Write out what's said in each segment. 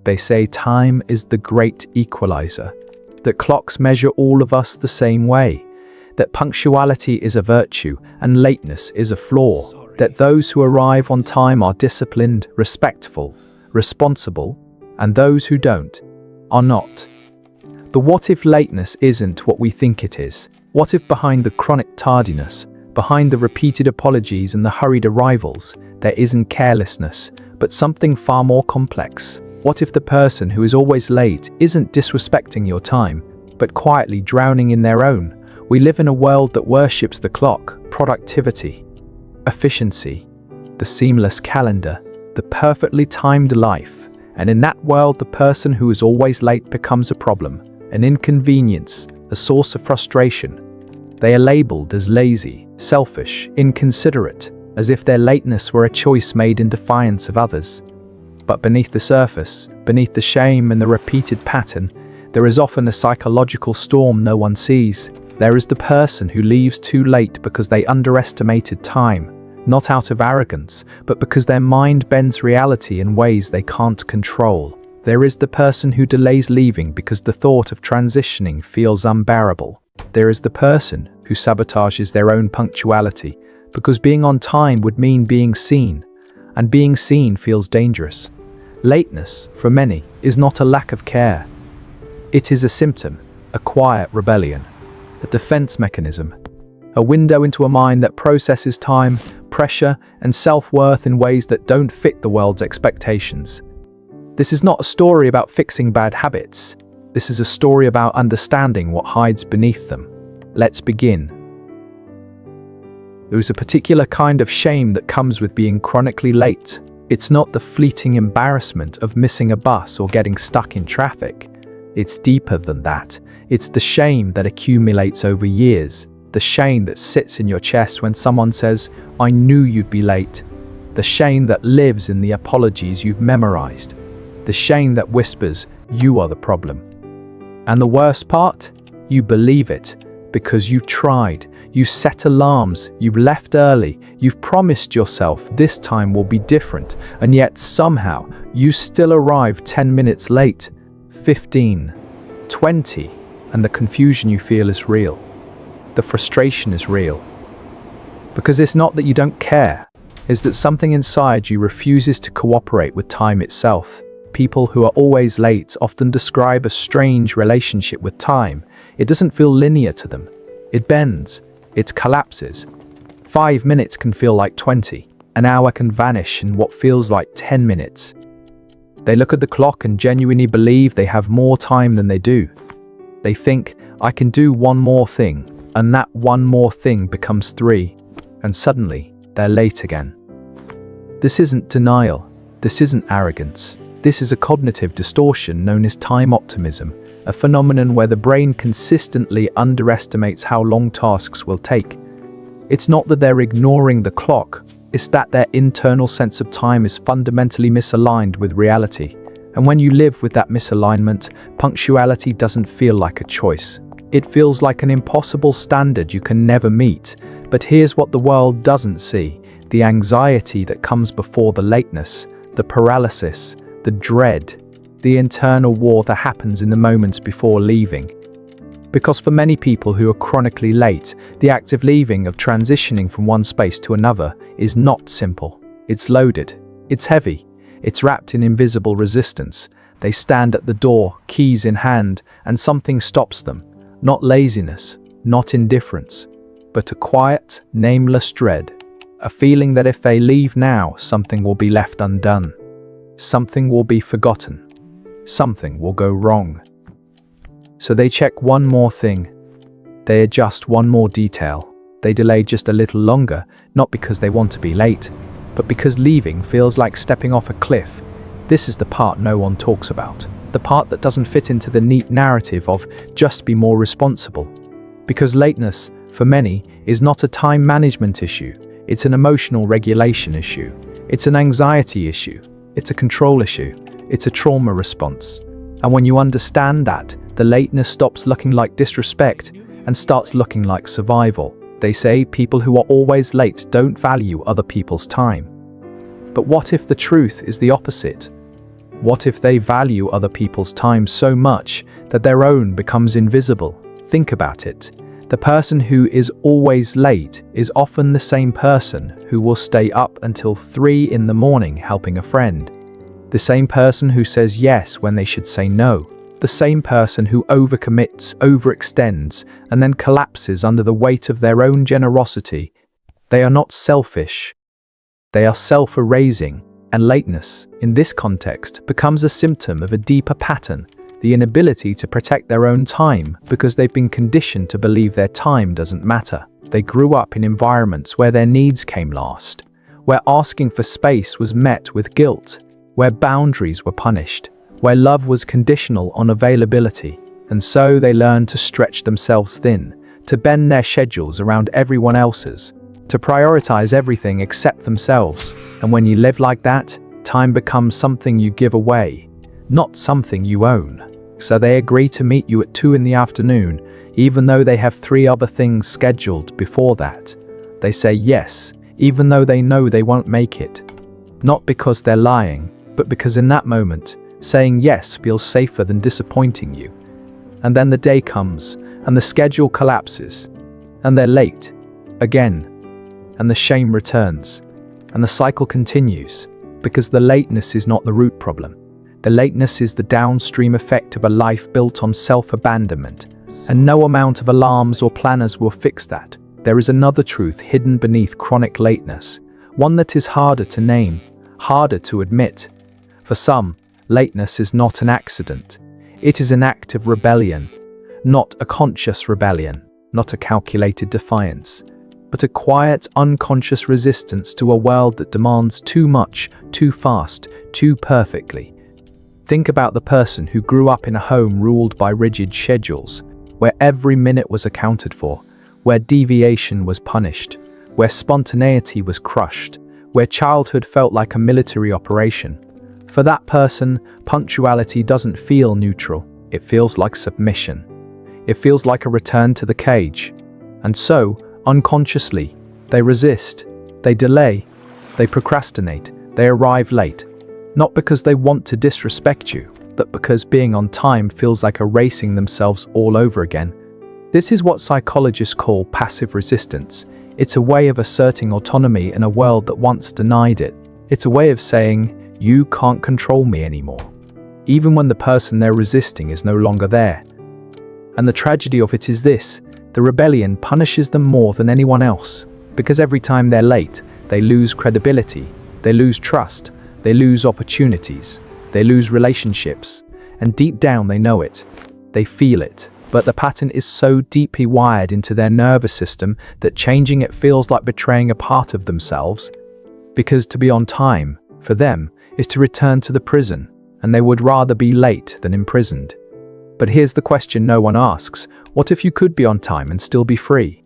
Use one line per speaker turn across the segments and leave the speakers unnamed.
They say time is the great equalizer, that clocks measure all of us the same way, that punctuality is a virtue and lateness is a flaw, that those who arrive on time are disciplined, respectful, responsible, and those who don't are not. But what if lateness isn't what we think it is? What if behind the chronic tardiness, behind the repeated apologies and the hurried arrivals, there isn't carelessness, but something far more complex? What if the person who is always late isn't disrespecting your time, but quietly drowning in their own? We live in a world that worships the clock, productivity, efficiency, the seamless calendar, the perfectly timed life. And in that world, the person who is always late becomes a problem, an inconvenience, a source of frustration. They are labeled as lazy, selfish, inconsiderate, as if their lateness were a choice made in defiance of others. But beneath the surface, beneath the shame and the repeated pattern, there is often a psychological storm no one sees. There is the person who leaves too late because they underestimated time, not out of arrogance, but because their mind bends reality in ways they can't control. There is the person who delays leaving because the thought of transitioning feels unbearable. There is the person who sabotages their own punctuality because being on time would mean being seen, and being seen feels dangerous. Lateness, for many, is not a lack of care. It is a symptom, a quiet rebellion, a defense mechanism, a window into a mind that processes time, pressure, and self-worth in ways that don't fit the world's expectations. This is not a story about fixing bad habits. This is a story about understanding what hides beneath them. Let's begin. There is a particular kind of shame that comes with being chronically late. It's not the fleeting embarrassment of missing a bus or getting stuck in traffic. It's deeper than that. It's the shame that accumulates over years. The shame that sits in your chest when someone says, "I knew you'd be late." The shame that lives in the apologies you've memorized. The shame that whispers, "You are the problem." And the worst part? You believe it because you've tried. You've set alarms, you've left early, you've promised yourself this time will be different, and yet somehow you still arrive 10 minutes late, 15, 20, and the confusion you feel is real. The frustration is real. Because it's not that you don't care, it's that something inside you refuses to cooperate with time itself. People who are always late often describe a strange relationship with time. It doesn't feel linear to them. It bends. It collapses. 5 minutes can feel like 20. An hour can vanish in what feels like 10 minutes. They look at the clock and genuinely believe they have more time than they do. They think, "I can do one more thing," and that one more thing becomes 3, and suddenly they're late again. This isn't denial. This isn't arrogance. This is a cognitive distortion known as time optimism, a phenomenon where the brain consistently underestimates how long tasks will take. It's not that they're ignoring the clock, it's that their internal sense of time is fundamentally misaligned with reality. And when you live with that misalignment, punctuality doesn't feel like a choice. It feels like an impossible standard you can never meet. But here's what the world doesn't see: the anxiety that comes before the lateness, the paralysis, the dread, the internal war that happens in the moments before leaving. Because for many people who are chronically late, the act of leaving, of transitioning from one space to another, is not simple. It's loaded. It's heavy. It's wrapped in invisible resistance. They stand at the door, keys in hand, and something stops them. Not laziness, not indifference, but a quiet, nameless dread. A feeling that if they leave now, something will be left undone. Something will be forgotten. Something will go wrong. So they check one more thing. They adjust one more detail. They delay just a little longer, not because they want to be late, but because leaving feels like stepping off a cliff. This is the part no one talks about. The part that doesn't fit into the neat narrative of just be more responsible. Because lateness, for many, is not a time management issue. It's an emotional regulation issue. It's an anxiety issue. It's a control issue. It's a trauma response. And when you understand that, the lateness stops looking like disrespect and starts looking like survival. They say people who are always late don't value other people's time. But what if the truth is the opposite? What if they value other people's time so much that their own becomes invisible? Think about it. The person who is always late is often the same person who will stay up until 3 in the morning helping a friend. The same person who says yes when they should say no. The same person who overcommits, overextends, and then collapses under the weight of their own generosity. They are not selfish. They are self-erasing, and lateness, in this context, becomes a symptom of a deeper pattern, the inability to protect their own time because they've been conditioned to believe their time doesn't matter. They grew up in environments where their needs came last, where asking for space was met with guilt, where boundaries were punished, where love was conditional on availability, and so they learned to stretch themselves thin, to bend their schedules around everyone else's, to prioritize everything except themselves. And when you live like that, time becomes something you give away, not something you own. So they agree to meet you at 2 in the afternoon, even though they have 3 other things scheduled before that. They say yes, even though they know they won't make it. Not because they're lying, but because in that moment, saying yes feels safer than disappointing you. And then the day comes, and the schedule collapses, and they're late, again, and the shame returns, and the cycle continues, because the lateness is not the root problem. The lateness is the downstream effect of a life built on self-abandonment, and no amount of alarms or planners will fix that. There is another truth hidden beneath chronic lateness, one that is harder to name, harder to admit. For some, lateness is not an accident. It is an act of rebellion, not a conscious rebellion, not a calculated defiance, but a quiet, unconscious resistance to a world that demands too much, too fast, too perfectly. Think about the person who grew up in a home ruled by rigid schedules, where every minute was accounted for, where deviation was punished, where spontaneity was crushed, where childhood felt like a military operation. For that person, punctuality doesn't feel neutral. It feels like submission. It feels like a return to the cage. And so, unconsciously, they resist, they delay, they procrastinate, they arrive late. Not because they want to disrespect you, but because being on time feels like erasing themselves all over again. This is what psychologists call passive resistance. It's a way of asserting autonomy in a world that once denied it. It's a way of saying, you can't control me anymore, even when the person they're resisting is no longer there. And the tragedy of it is this: the rebellion punishes them more than anyone else, because every time they're late, they lose credibility, they lose trust, they lose opportunities, they lose relationships, and deep down they know it. They feel it, but the pattern is so deeply wired into their nervous system that changing it feels like betraying a part of themselves, because to be on time, for them, is to return to the prison, and they would rather be late than imprisoned. But here's the question no one asks: what if you could be on time and still be free?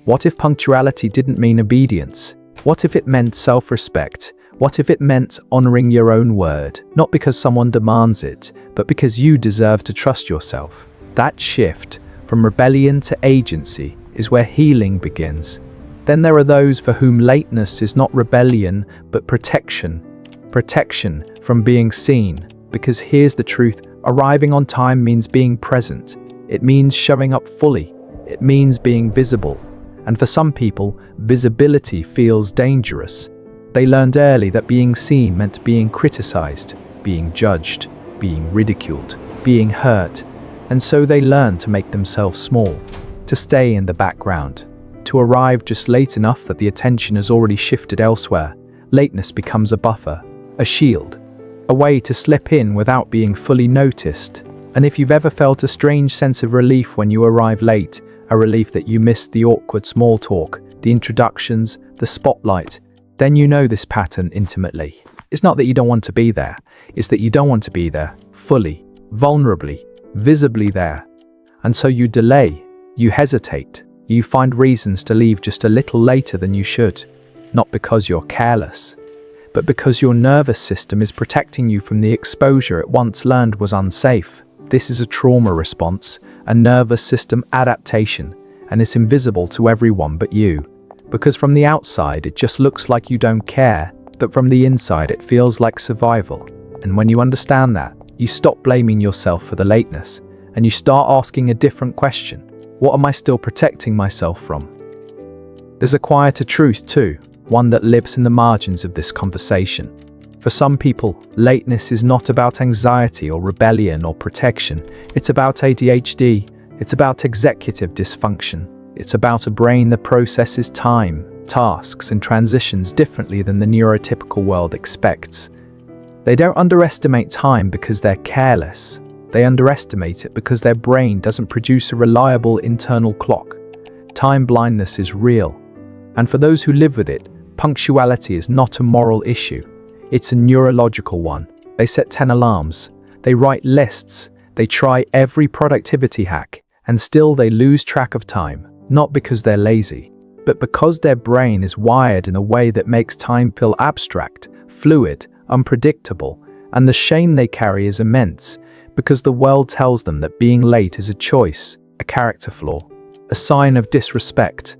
What if punctuality didn't mean obedience? What if it meant self-respect? What if it meant honoring your own word, not because someone demands it, but because you deserve to trust yourself? That shift from rebellion to agency is where healing begins. Then there are those for whom lateness is not rebellion, but protection. Protection from being seen, because here's the truth: arriving on time means being present. It means showing up fully. It means being visible. And for some people, visibility feels dangerous. They learned early that being seen meant being criticized, being judged, being ridiculed, being hurt. And so they learn to make themselves small, to stay in the background, to arrive just late enough that the attention has already shifted elsewhere. Lateness becomes a buffer, a shield, a way to slip in without being fully noticed. And if you've ever felt a strange sense of relief when you arrive late, a relief that you missed the awkward small talk, the introductions, the spotlight, then you know this pattern intimately. It's not that you don't want to be there, it's that you don't want to be there, fully, vulnerably, visibly there. And so you delay, you hesitate, you find reasons to leave just a little later than you should, not because you're careless, but because your nervous system is protecting you from the exposure it once learned was unsafe. This is a trauma response, a nervous system adaptation, and it's invisible to everyone but you. Because from the outside it just looks like you don't care, but from the inside it feels like survival. And when you understand that, you stop blaming yourself for the lateness, and you start asking a different question. What am I still protecting myself from? There's a quieter truth too, one that lives in the margins of this conversation. For some people, lateness is not about anxiety or rebellion or protection. It's about ADHD. It's about executive dysfunction. It's about a brain that processes time, tasks, and transitions differently than the neurotypical world expects. They don't underestimate time because they're careless. They underestimate it because their brain doesn't produce a reliable internal clock. Time blindness is real. And for those who live with it, punctuality is not a moral issue. It's a neurological one. They set 10 alarms. They write lists. They try every productivity hack. And still they lose track of time. Not because they're lazy, but because their brain is wired in a way that makes time feel abstract, fluid, unpredictable. And the shame they carry is immense, because the world tells them that being late is a choice, a character flaw, a sign of disrespect,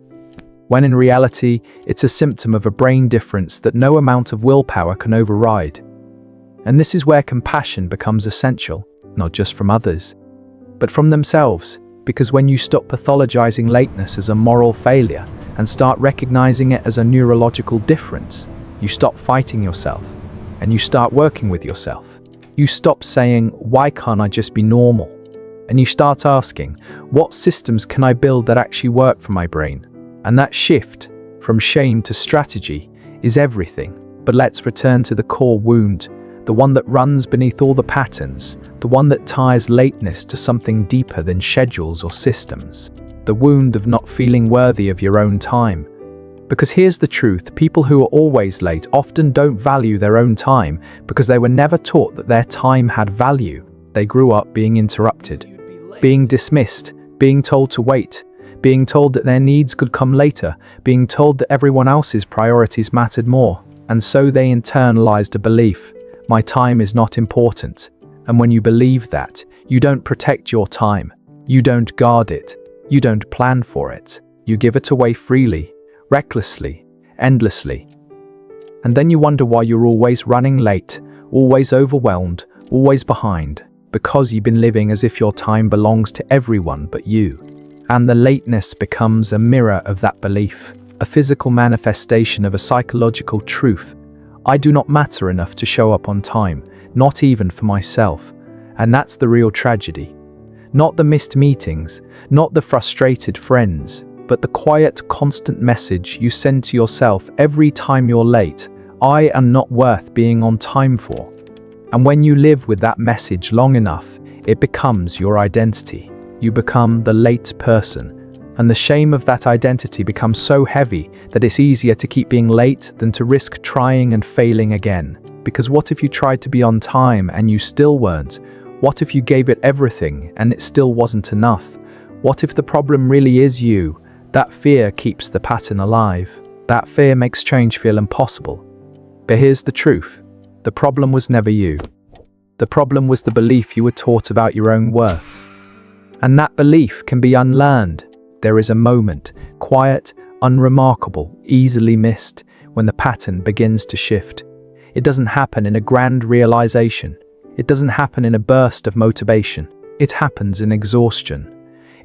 when in reality, it's a symptom of a brain difference that no amount of willpower can override. And this is where compassion becomes essential, not just from others, but from themselves, because when you stop pathologizing lateness as a moral failure and start recognizing it as a neurological difference, you stop fighting yourself, and you start working with yourself. You stop saying, "Why can't I just be normal?" And you start asking, "What systems can I build that actually work for my brain?" And that shift from shame to strategy is everything. But let's return to the core wound, the one that runs beneath all the patterns, the one that ties lateness to something deeper than schedules or systems, the wound of not feeling worthy of your own time. Because here's the truth, people who are always late often don't value their own time because they were never taught that their time had value. They grew up being interrupted, being dismissed, being told to wait, being told that their needs could come later, being told that everyone else's priorities mattered more. And so they internalized a belief, my time is not important. And when you believe that, you don't protect your time. You don't guard it. You don't plan for it. You give it away freely, recklessly, endlessly. And then you wonder why you're always running late, always overwhelmed, always behind, because you've been living as if your time belongs to everyone but you. And the lateness becomes a mirror of that belief, a physical manifestation of a psychological truth. I do not matter enough to show up on time, not even for myself. And that's the real tragedy. Not the missed meetings, not the frustrated friends, but the quiet, constant message you send to yourself every time you're late. I am not worth being on time for. And when you live with that message long enough, it becomes your identity. You become the late person, and the shame of that identity becomes so heavy that it's easier to keep being late than to risk trying and failing again. Because what if you tried to be on time and you still weren't? What if you gave it everything and it still wasn't enough? What if the problem really is you? That fear keeps the pattern alive. That fear makes change feel impossible. But here's the truth. The problem was never you. The problem was the belief you were taught about your own worth. And that belief can be unlearned. There is a moment, quiet, unremarkable, easily missed, when the pattern begins to shift. It doesn't happen in a grand realization. It doesn't happen in a burst of motivation. It happens in exhaustion.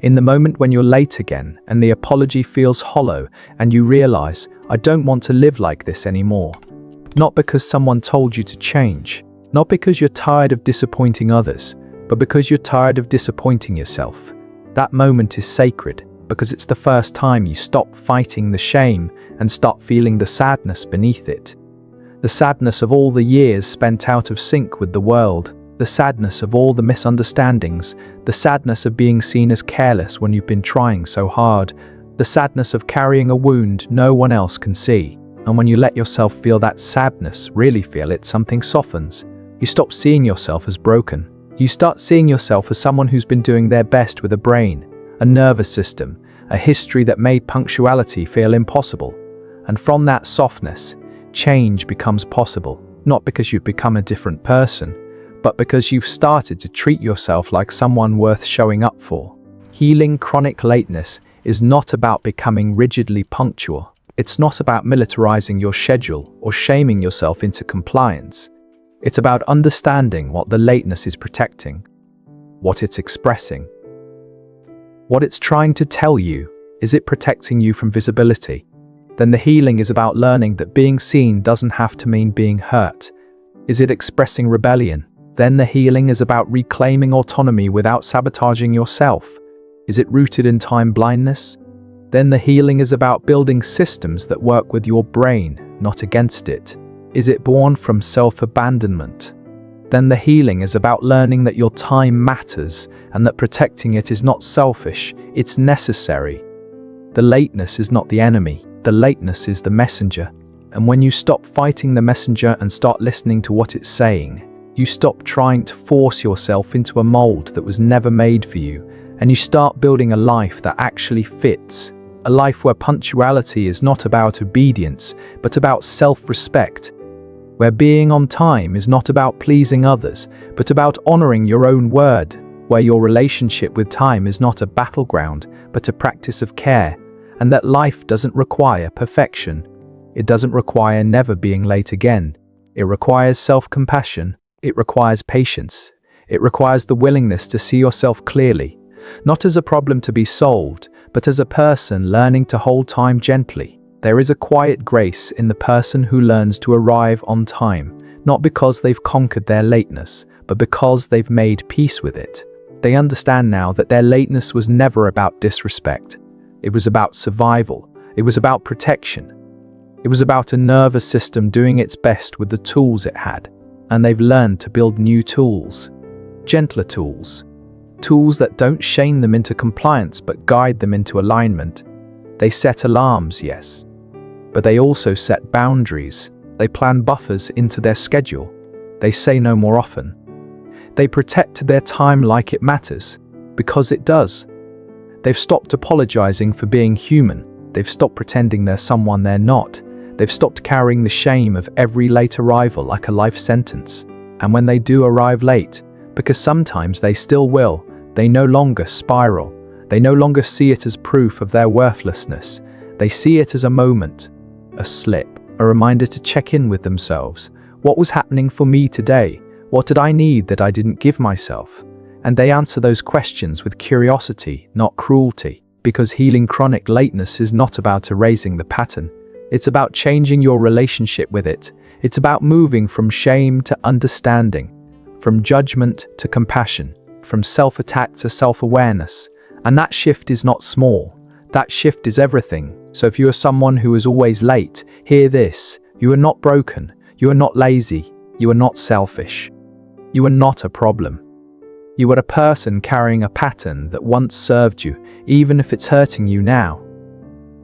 In the moment when you're late again and the apology feels hollow and you realize, I don't want to live like this anymore. Not because someone told you to change. Not because you're tired of disappointing others, but because you're tired of disappointing yourself. That moment is sacred because it's the first time you stop fighting the shame and start feeling the sadness beneath it. The sadness of all the years spent out of sync with the world, the sadness of all the misunderstandings, the sadness of being seen as careless when you've been trying so hard, the sadness of carrying a wound no one else can see. And when you let yourself feel that sadness, really feel it, something softens. You stop seeing yourself as broken. You start seeing yourself as someone who's been doing their best with a brain, a nervous system, a history that made punctuality feel impossible. And from that softness, change becomes possible, not because you've become a different person, but because you've started to treat yourself like someone worth showing up for. Healing chronic lateness is not about becoming rigidly punctual. It's not about militarizing your schedule or shaming yourself into compliance. It's about understanding what the lateness is protecting, what it's expressing, what it's trying to tell you. Is it protecting you from visibility? Then the healing is about learning that being seen doesn't have to mean being hurt. Is it expressing rebellion? Then the healing is about reclaiming autonomy without sabotaging yourself. Is it rooted in time blindness? Then the healing is about building systems that work with your brain, not against it. Is it born from self-abandonment? Then the healing is about learning that your time matters and that protecting it is not selfish, it's necessary. The lateness is not the enemy, the lateness is the messenger. And when you stop fighting the messenger and start listening to what it's saying, you stop trying to force yourself into a mold that was never made for you, and you start building a life that actually fits. A life where punctuality is not about obedience, but about self-respect. Where being on time is not about pleasing others, but about honoring your own word. Where your relationship with time is not a battleground, but a practice of care. And that life doesn't require perfection. It doesn't require never being late again. It requires self-compassion. It requires patience. It requires the willingness to see yourself clearly, not as a problem to be solved, but as a person learning to hold time gently. There is a quiet grace in the person who learns to arrive on time, not because they've conquered their lateness, but because they've made peace with it. They understand now that their lateness was never about disrespect. It was about survival. It was about protection. It was about a nervous system doing its best with the tools it had. And they've learned to build new tools, gentler tools, tools that don't shame them into compliance but guide them into alignment. They set alarms, yes, but they also set boundaries. They plan buffers into their schedule. They say no more often. They protect their time like it matters, because it does. They've stopped apologizing for being human. They've stopped pretending they're someone they're not. They've stopped carrying the shame of every late arrival like a life sentence. And when they do arrive late, because sometimes they still will, they no longer spiral. They no longer see it as proof of their worthlessness. They see it as a moment, a slip, a reminder to check in with themselves. What was happening for me today? What did I need that I didn't give myself? And they answer those questions with curiosity, not cruelty, because healing chronic lateness is not about erasing the pattern. It's about changing your relationship with it. It's about moving from shame to understanding, from judgment to compassion, from self-attack to self-awareness. And that shift is not small. That shift is everything. So if you are someone who is always late, hear this. You are not broken. You are not lazy. You are not selfish. You are not a problem. You are a person carrying a pattern that once served you, even if it's hurting you now.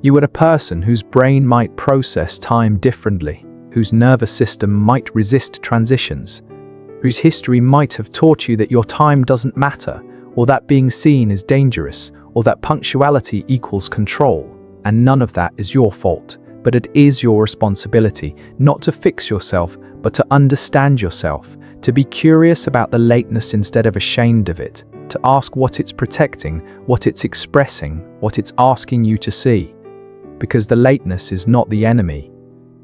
You are a person whose brain might process time differently, whose nervous system might resist transitions, whose history might have taught you that your time doesn't matter, or that being seen is dangerous, or that punctuality equals control. And none of that is your fault, but it is your responsibility not to fix yourself, but to understand yourself, to be curious about the lateness instead of ashamed of it, to ask what it's protecting, what it's expressing, what it's asking you to see. Because the lateness is not the enemy.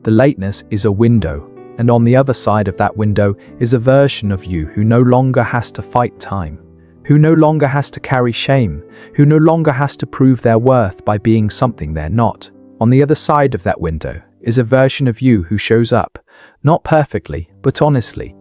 The lateness is a window, and on the other side of that window is a version of you who no longer has to fight time, who no longer has to carry shame, who no longer has to prove their worth by being something they're not. On the other side of that window is a version of you who shows up, not perfectly, but honestly.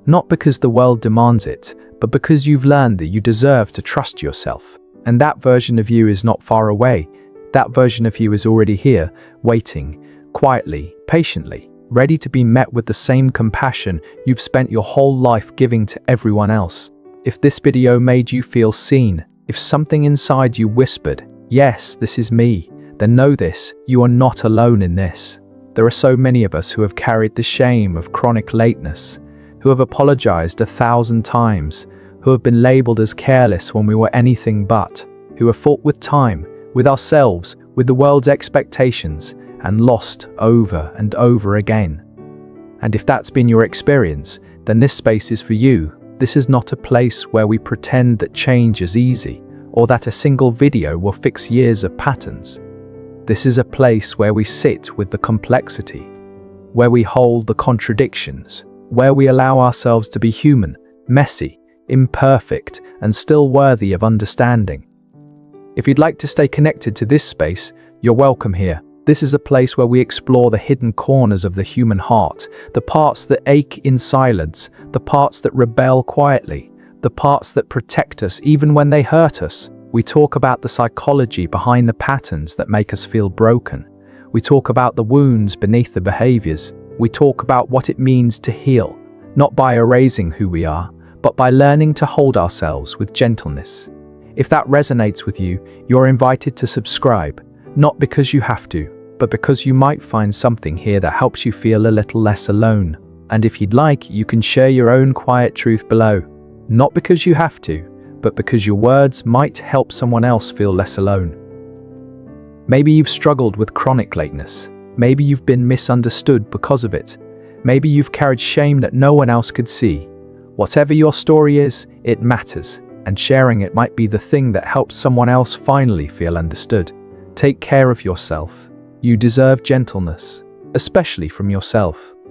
Not because the world demands it, but because you've learned that you deserve to trust yourself. And that version of you is not far away. That version of you is already here, waiting, quietly, patiently, ready to be met with the same compassion you've spent your whole life giving to everyone else. If this video made you feel seen, if something inside you whispered, "Yes, this is me," then know this, you are not alone in this. There are so many of us who have carried the shame of chronic lateness, who have apologized 1,000 times, who have been labeled as careless when we were anything but, who have fought with time, with ourselves, with the world's expectations, and lost over and over again. And if that's been your experience, then this space is for you. This is not a place where we pretend that change is easy, or that a single video will fix years of patterns. This is a place where we sit with the complexity, where we hold the contradictions, where we allow ourselves to be human, messy, imperfect, and still worthy of understanding. If you'd like to stay connected to this space, you're welcome here. This is a place where we explore the hidden corners of the human heart, the parts that ache in silence, the parts that rebel quietly, the parts that protect us even when they hurt us. We talk about the psychology behind the patterns that make us feel broken. We talk about the wounds beneath the behaviors. We talk about what it means to heal, not by erasing who we are, but by learning to hold ourselves with gentleness. If that resonates with you, you're invited to subscribe, not because you have to, but because you might find something here that helps you feel a little less alone. And if you'd like, you can share your own quiet truth below, not because you have to, but because your words might help someone else feel less alone. Maybe you've struggled with chronic lateness. Maybe you've been misunderstood because of it. Maybe you've carried shame that no one else could see. Whatever your story is, it matters, and sharing it might be the thing that helps someone else finally feel understood. Take care of yourself. You deserve gentleness, especially from yourself.